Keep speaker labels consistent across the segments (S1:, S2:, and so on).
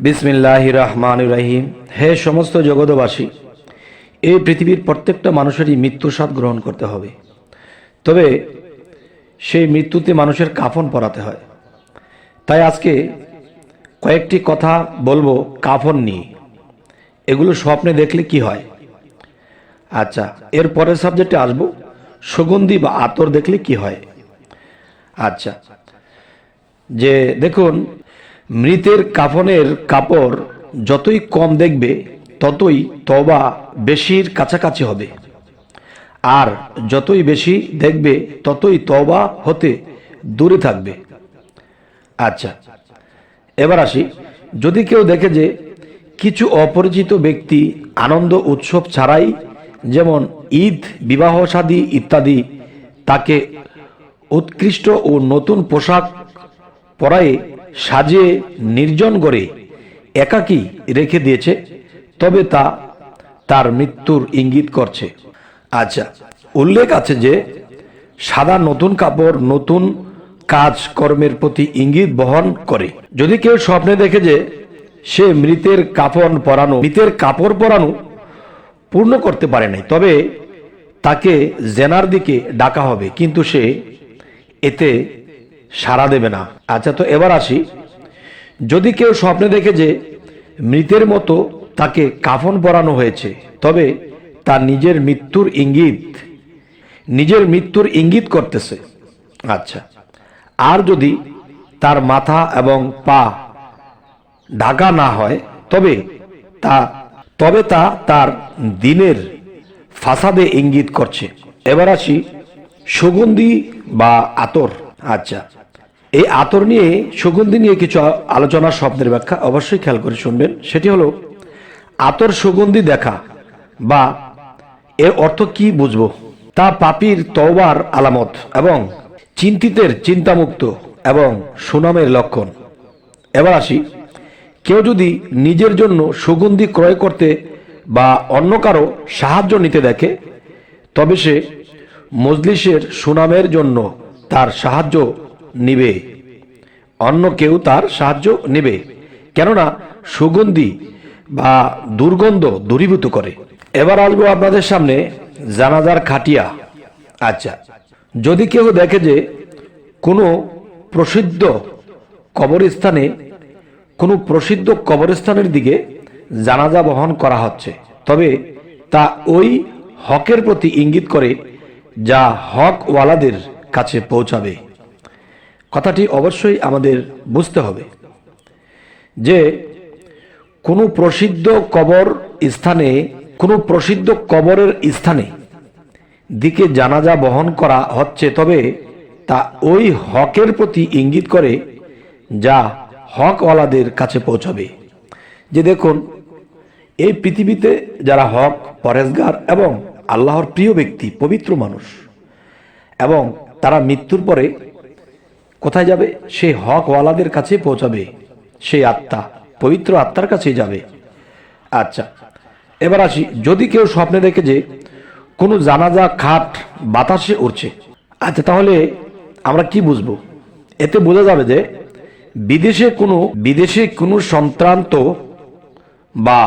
S1: বিসমিল্লাহির রহমানির রহিম। হে সমস্ত জগতবাসী, এই পৃথিবীর প্রত্যেকটা মানুষেরই মৃত্যুর স্বাদ গ্রহণ করতে হবে। তবে সেই মৃত্যুতে মানুষের কাফন পরাতে হয়। তাই আজকে কয়েকটি কথা বলবো কাফন নিয়ে। এগুলো স্বপ্নে দেখলে কি হয়। আচ্ছা, এর পরের সাবজেক্টে আসবো, সুগন্ধি বা আতর দেখলে কি হয়। আচ্ছা, যে দেখুন, মৃতের কাফনের কাপড় যতই কম দেখবে ততই তওবা বেশির কাছাকাছি হবে, আর যতই বেশি দেখবে ততই তওবা হতে দূরে থাকবে। আচ্ছা, এবার আসি, যদি কেউ দেখে যে কিছু অপরিচিত ব্যক্তি আনন্দ উৎসব ছাড়াই, যেমন ঈদ, বিবাহ শাদী ইত্যাদি, তাকে উৎকৃষ্ট ও নতুন পোশাক পরায়ে সাজিয়ে নির্জন করে একাকী রেখে দিয়েছে, তবে তা তার মৃত্যুর ইঙ্গিত করছে। আচ্ছা, উল্লেখ আছে যে সাদা নতুন কাপড় নতুন কাজ কর্মের প্রতি ইঙ্গিত বহন করে। যদি কেউ স্বপ্নে দেখে যে সে মৃতের কাপড় পরানো পূর্ণ করতে পারে নাই, তবে তাকে জেনার দিকে ডাকা হবে, কিন্তু সে এতে সাড়া দেবে না। আচ্ছা, তো এবার আসি, যদি কেউ স্বপ্নে দেখে যে মৃতের মতো তাকে কাফন পরানো হয়েছে, তবে তার নিজের মৃত্যুর ইঙ্গিত করতেছে। আচ্ছা, আর যদি তার মাথা এবং পা ঢাকা না হয়, তবে তা তার দিনের ফাসাদে ইঙ্গিত করছে। এবার আসি সুগন্ধি বা আতর। আচ্ছা, এই আতর নিয়ে, সুগন্ধি নিয়ে কিছু আলোচনা, শব্দের ব্যাখ্যা অবশ্যই খেয়াল করে শুনবেন। সেটি হলো, আতর সুগন্ধি দেখা বা এর অর্থ কি বুঝবো, তা পাপীর তওবার আলামত এবং চিন্তিতের চিন্তামুক্ত এবং সুনামের লক্ষণ। এবার আসি, কেউ যদি নিজের জন্য সুগন্ধি ক্রয় করতে বা অন্য কারো সাহায্য নিতে দেখে, তবে সে মজলিসের সুনামের জন্য তার সাহায্য নিবে, অন্য কেউ তার সাহায্য নেবে, কেননা সুগন্ধি বা দুর্গন্ধ দূরীভূত করে। এবার আসবো আপনাদের সামনে জানাজার খাটিয়া। আচ্ছা, যদি কেউ দেখে যে কোনো প্রসিদ্ধ কবরস্থানের দিকে জানাজা বহন করা হচ্ছে, তবে তা ওই হকের প্রতি ইঙ্গিত করে যা হকওয়ালাদের কাছে পৌঁছাবে। কথাটি অবশ্যই আমাদের বুঝতে হবে যে কোনো প্রসিদ্ধ কবরের স্থানে দিকে জানাজা বহন করা হচ্ছে, তবে তা ওই হকের প্রতি ইঙ্গিত করে যা হকওয়ালাদের কাছে পৌঁছাবে। যে দেখুন, এই পৃথিবীতে যারা হক, পরেজগার এবং আল্লাহর প্রিয় ব্যক্তি, পবিত্র মানুষ, এবং তারা মৃত্যুর পরে কোথায় যাবে? সেই হকওয়ালাদের কাছে পৌঁছাবে, সেই আত্মা পবিত্র আত্মার কাছেই যাবে। আচ্ছা, এবার আসি, যদি কেউ স্বপ্নে দেখে যে কোনো জানাজা খাট বাতাসে উড়ছে, আচ্ছা, তাহলে আমরা কি বুঝবো? এতে বোঝা যাবে যে বিদেশে কোনো সন্ত্রান্ত বা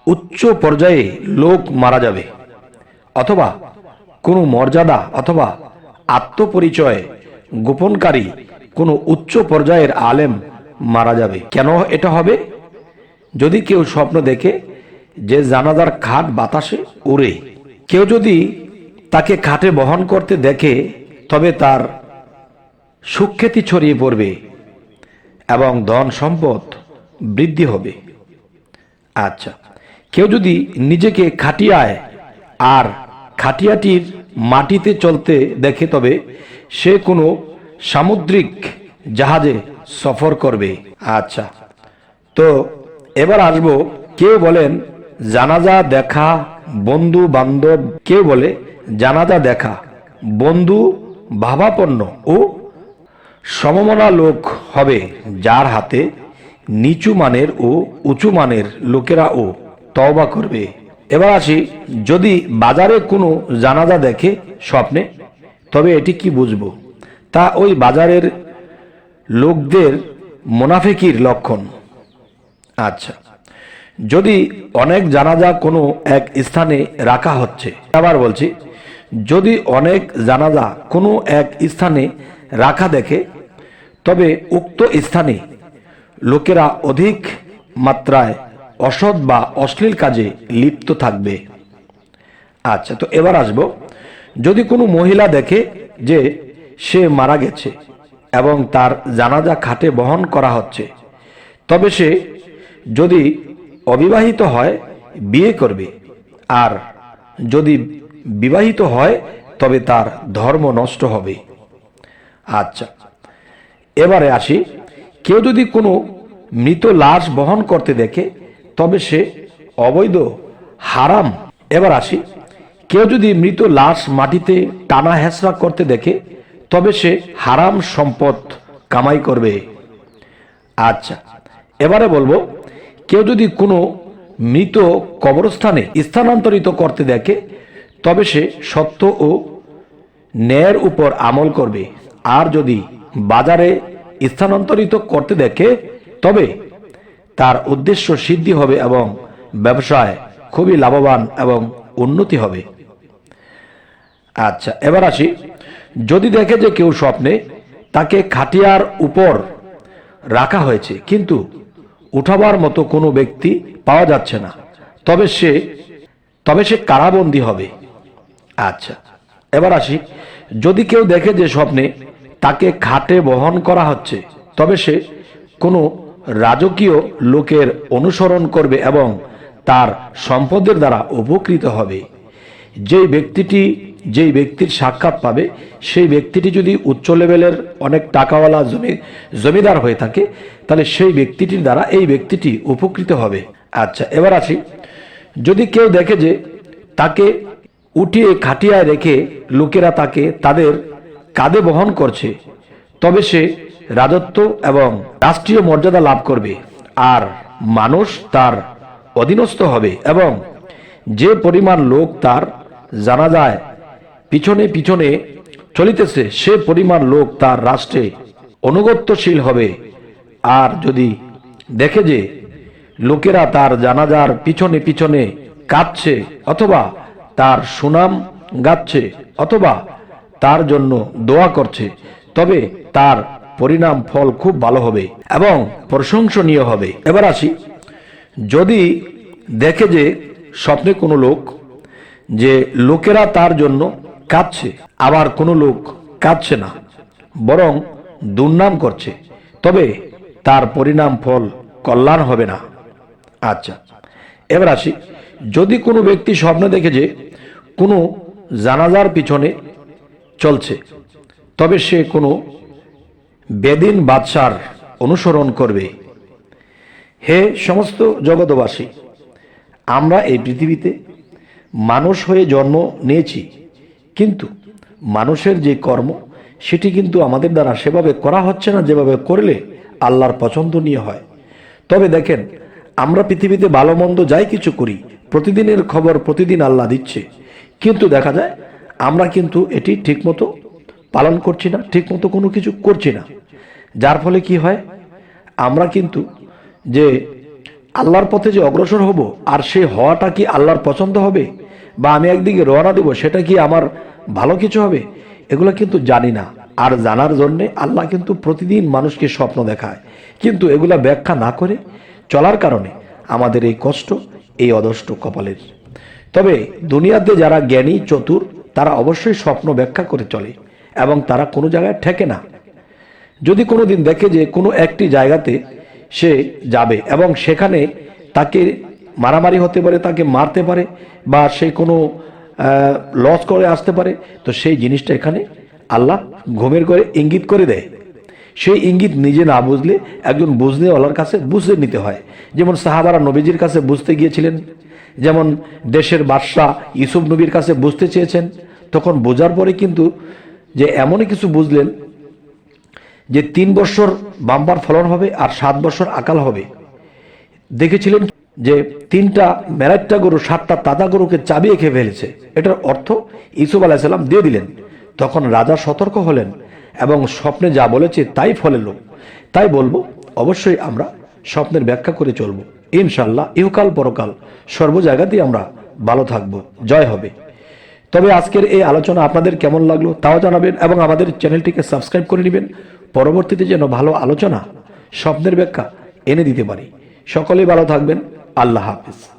S1: উচ্চ পর্যায়ে লোক মারা যাবে, অথবা কোনো মর্যাদা অথবা আত্মপরিচয় গোপনকারী কোনো উচ্চ পর্যায়ের আলেম মারা যাবে। কেন এটা হবে? যদি কেউ স্বপ্ন দেখে যে জানাজার খাট বাতাসে উড়ে, কেউ যদি তাকে খাটে বহন করতে দেখে, তবে তার সুখ্যাতি ছড়িয়ে পড়বে এবং ধন সম্পদ বৃদ্ধি হবে। আচ্ছা, কেউ যদি নিজেকে খাটিয়ায় আর খাটিয়াটির মাটিতে চলতে দেখে, তবে সে কোনো সামুদ্রিক জাহাজে সফর করবে। আচ্ছা, তো এবার আসবো, কেউ বলেন জানাজা দেখা বন্ধু বান্ধব, কেউ বলে জানাজা দেখা বন্ধু ভাবাপন্ন ও সমমনা লোক হবে, যার হাতে নিচু মানের ও উঁচু মানের লোকেরাও তওবা করবে। এবার আসি, যদি বাজারে কোনো জানাজা দেখে স্বপ্নে, তবে এটি কি বুঝবো? তা ওই বাজারের লোকদের মুনাফিকির লক্ষণ। আচ্ছা, যদি অনেক জানাজা কোনো এক স্থানে রাখা হচ্ছে, আবার বলছি, যদি অনেক জানাজা কোনো এক স্থানে রাখা দেখে, তবে উক্ত স্থানে লোকেরা অধিক মাত্রায় অসৎ বা অশ্লীল কাজে লিপ্ত থাকবে। আচ্ছা, তো এবার আসবো, যদি কোনো মহিলা দেখে যে সে মারা গেছে এবং তার জানাজা খাটে বহন করা হচ্ছে, তবে সে যদি অবিবাহিত হয় বিয়ে করবে, আর যদি বিবাহিত হয় তবে তার ধর্ম নষ্ট হবে। আচ্ছা, এবারে আসি, কেউ যদি কোনো মৃত লাশ বহন করতে দেখে তবে সে অবৈধ হারাম। এবার আসি, কেউ যদি মৃত লাশ মাটিতে টানা হেঁচড়া করতে দেখে তবে সে হারাম সম্পদ কামাই করবে। আচ্ছা, এবারে বলবো, কেউ যদি কোনো মৃত কবরস্থানে স্থানান্তরিত করতে দেখে তবে সে সত্য ও ন্যায়ের উপর আমল করবে, আর যদি বাজারে স্থানান্তরিত করতে দেখে তবে তার উদ্দেশ্য সিদ্ধি হবে এবং ব্যবসায় খুবই লাভবান এবং উন্নতি হবে। আচ্ছা, এবার আসি, যদি দেখে যে কেউ স্বপ্নে তাকে খাটিয়ার উপর রাখা হয়েছে কিন্তু উঠাবার মতো কোনো ব্যক্তি পাওয়া যাচ্ছে না, তবে সে কারাবন্দী হবে। আচ্ছা, এবার আসি, যদি কেউ দেখে যে স্বপ্নে তাকে খাটে বহন করা হচ্ছে তবে সে কোনো রাজকীয় লোকের অনুসরণ করবে এবং তার সম্পদের দ্বারা উপকৃত হবে। যেই ব্যক্তির সাক্ষাৎ পাবে সেই ব্যক্তিটি যদি উচ্চ লেভেলের অনেক টাকাওয়ালা জমিদার হয়ে থাকে তাহলে সেই ব্যক্তিটির দ্বারা এই ব্যক্তিটি উপকৃত হবে। আচ্ছা, এবার আসি, যদি কেউ দেখে যে তাকে উঠিয়ে খাটিয়ায় রেখে লোকেরা তাকে তাদের কাঁধে বহন করছে তবে সে রাজত্ব এবং রাষ্ট্রীয় মর্যাদা লাভ করবে, আর মানুষ তার অধীনস্থ হবে, এবং যে পরিমাণ লোক তার জানাজায় পিছনে পিছনে চলিতেছে সে পরিমাণ লোক তার রাষ্ট্রে অনুগত্যশীল হবে। আর যদি দেখে যে লোকেরা তার জানাজার পিছনে পিছনে কাঁদছে অথবা তার সুনাম গাচ্ছে অথবা তার জন্য দোয়া করছে তবে তার পরিণাম ফল খুব ভালো হবে এবং প্রশংসনীয় হবে। এবার আসি, যদি দেখে যে স্বপ্নে কোনো লোক যে লোকেরা তার জন্য কাঁদছে, আবার কোনো লোক কাঁদছে না বরং দুর্নাম করছে, তবে তার পরিণাম ফল কল্যাণ হবে না। আচ্ছা, এবার আসি, যদি কোনো ব্যক্তি স্বপ্নে দেখে যে কোনো জানাজার পিছনে চলছে তবে সে কোনো বেদিন বাদশার অনুসরণ করবে। হে সমস্ত জগৎবাসী, আমরা এই পৃথিবীতে মানুষ হয়ে জন্ম নিয়েছি, কিন্তু মানুষের যে কর্ম সেটি কিন্তু আমাদের দ্বারা সেভাবে করা হচ্ছে না যেভাবে করলে আল্লাহর পছন্দনীয় হয়। তবে দেখেন, আমরা পৃথিবীতে ভালো মন্দ যাই কিছু করি, প্রতিদিনের খবর প্রতিদিন আল্লাহ দিচ্ছে, কিন্তু দেখা যায় আমরা কিন্তু এটি ঠিকমতো পালন করছি না, ঠিকমতো কোনো কিছু করছি না, যার ফলে কি হয়, আমরা কিন্তু যে আল্লাহর পথে যে অগ্রসর হব আর সেই হওয়াটা কি আল্লাহর পছন্দ হবে, বা আমি একদিকে রওনা দেব সেটা কি আমার ভালো কিছু হবে, এগুলো কিন্তু জানি না। আর জানার জন্যে আল্লাহ কিন্তু প্রতিদিন মানুষকে স্বপ্ন দেখায়, কিন্তু এগুলা ব্যাখ্যা না করে চলার কারণে আমাদের এই কষ্ট, এই অদষ্ট কপালের। তবে দুনিয়াতে যারা জ্ঞানী চতুর তারা অবশ্যই স্বপ্ন ব্যাখ্যা করে চলে এবং তারা কোনো জায়গায় ঠেকে না। যদি কোনো দিন দেখে যে কোনো একটি জায়গাতে সে যাবে এবং সেখানে তাকে মারামারি হতে পারে, তাকে মারতে পারে, বা সে কোনো লস করে আসতে পারে, তো সেই জিনিসটা এখানে আল্লাহ ঘুমের করে ইঙ্গিত করে দেয়। সেই ইঙ্গিত নিজে না বুঝলে একজন বুঝনেওয়ালার কাছে বুঝে নিতে হয়। যেমন সাহাবারা নবীজির কাছে বুঝতে গিয়েছিলেন, যেমন দেশের বাদশাহ ইউসুফ নবীর কাছে বুঝতে চেয়েছেন, তখন বোঝার পরে কিন্তু যে এমনই কিছু বুঝলেন যে 3 বছর বাম্পার ফলন হবে আর 7 বছর আকাল হবে। দেখেছিলেন যে 3টা মেরাট্টা গরু 7টা তাজা গরুকে চাবিয়ে খেয়ে ফেলেছে, এটার অর্থ ইউসুফ আলাইহিস সালাম দিয়ে দিলেন। তখন রাজা সতর্ক হলেন এবং স্বপ্নে যা বলেছে তাই ফলেলো। তাই বলবো, অবশ্যই আমরা স্বপ্নের ব্যাখ্যা করে চলবো। ইনশাল্লাহ ইহকাল পরকাল সর্ব জায়গাতেই আমরা ভালো থাকব, জয় হবে। তবে আজকের এই আলোচনা আপনাদের কেমন লাগলো তাও জানাবেন এবং আমাদের চ্যানেলটিকে সাবস্ক্রাইব করে নেবেন, পরবর্তীতে যেন ভালো আলোচনা, স্বপ্নের ব্যাখ্যা এনে দিতে পারি। সকলেই ভালো থাকবেন। আল্লাহ হাফিজ।